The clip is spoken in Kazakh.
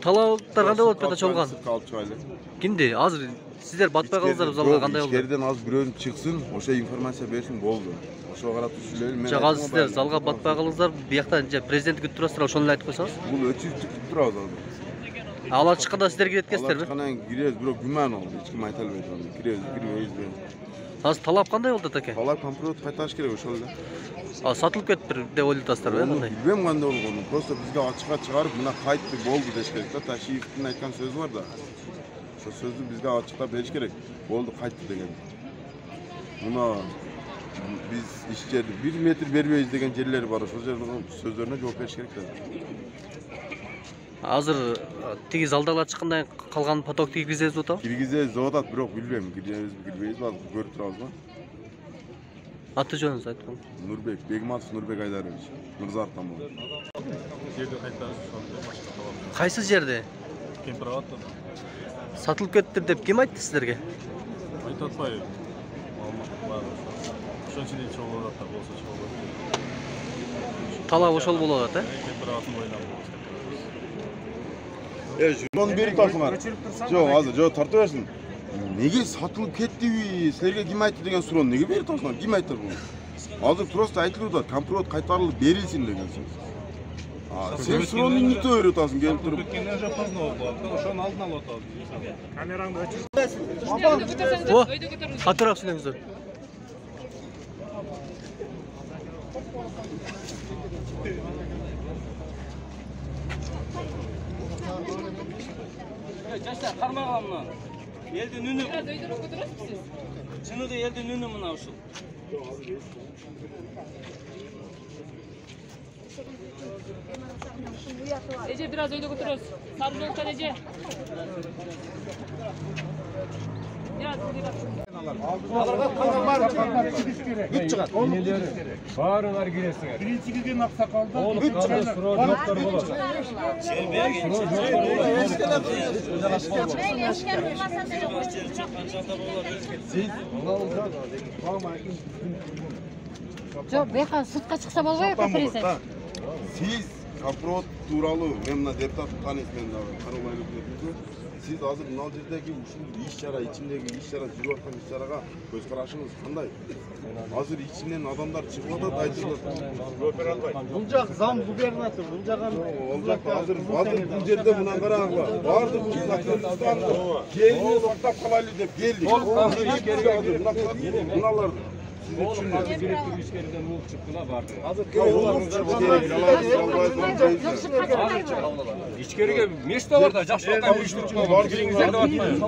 талаптар кандай болуп ата чоңгон? Кимди? Азыр сиздер батпай калдыңыздар залга кандай болду? İçeriden az biröөнүп чыксын, ошо информация берсин болду. Ошо карап сүйлөйм. Жок, азыр сиздер залга батпай калдыңыздар, биякта президент күтүп турасыздар, ошону эле айтып койсоңуз. Бул өчүрүктү күтүп турабыз азыр. Алар чыкканда сиздер кирет экенсиздерби? Алар чыккандан киребиз, бирок күмөн болду. Эч ким айта албайт аны. Киребиз, кирбейбиз. Азыр талап кандай болду аке? Талап компрот кайтарыш керек ошол эле. Сатылып кетиптир деп ойлоп атасыздарбы, кандай? Билбейм кандай болгонун. Просто бизге ачыкка чыгарып, мына кайтты болду деш керек да. Ташиевдин айткан сөзү бар да. Ошол сөздү бизге ачыктап бериш керек. Болду кайтты деген. Мына биз иш жерди 1 метр бербейбиз деген жерлер бар. Ошол жердин сөздөрүнө жооп бериш керек да. Азыр тиги залдагылар чыккандан калган потокты киргизебиз атабы? Киргизебиз деп атат, бирок билбейм, киргизебизби, кирбейбизби, көрүп турабызбы? Аты жөнүңүздү айтып коюңуз. Нурбек Бегматов Нурбек Айдарович, Мырзаартан болот. Жерди кайтарып ошондой башка талап. Кайсы жерде? Кемпираттан. Сатылып кеттир деп ким айтты сиздерге? Айтып атпайбы. Маалымат бар. Ошончо эле чогуу болот да, болсо чогуу болот. Талап ошол болуп атат, Кемпираттын боюнан болот. Onu berip tarsыңар. Жок, азыр жок тарта берсин. Неге сатылып кеттиби? Силерге ким айтты деген суроону неге берип турасыңар? Ким айтты буну? Азыр просто айтылып атат, компрот кайтарылып берилсин деген сөз. Сен суроону эмнете берип атасың келип туруп? Кеткенде уже поздно болду. Ошону алдын алып атабыз. Камераңды өчүр. О, катыраак сүйлөңүздөр. Жаштар, кармаган мына. Элдин үнү. Чыныгы элдин үнү мына ушул. Эже biraz öyle götürüyoruz. Sarılıyorsan Ece. Biraz Üç çıkar. Bağırılar giresin. Birinci girdiğin aksakalda. Üç çıkar. Doktor bulur. Жоқ, бияқа сыртқа шықса болбой көпіресіз. Siz komprot тууралуу мен мына депутаттын кааnesmen карабай өкмөтүнкү сиз азыр мына жердеги ушул иш-чара ичиндеги иш-чара жүрүп аткан иш-чарага көз карашыңыз кандай? Азыр ичинен адамдар чыгып атат, айтылат. Бул жак зам губернатор, бул жаган Ол жакта азыр бул жерде мына караңыздар. Баардык закондуктарды келип токтоп калайлы деп келдик. Мыналар işlerinden ulup çıktılar vardı. İçkeriye meşte var da, yaşlıktan uyuşturucu var. Birinizden de atmayın.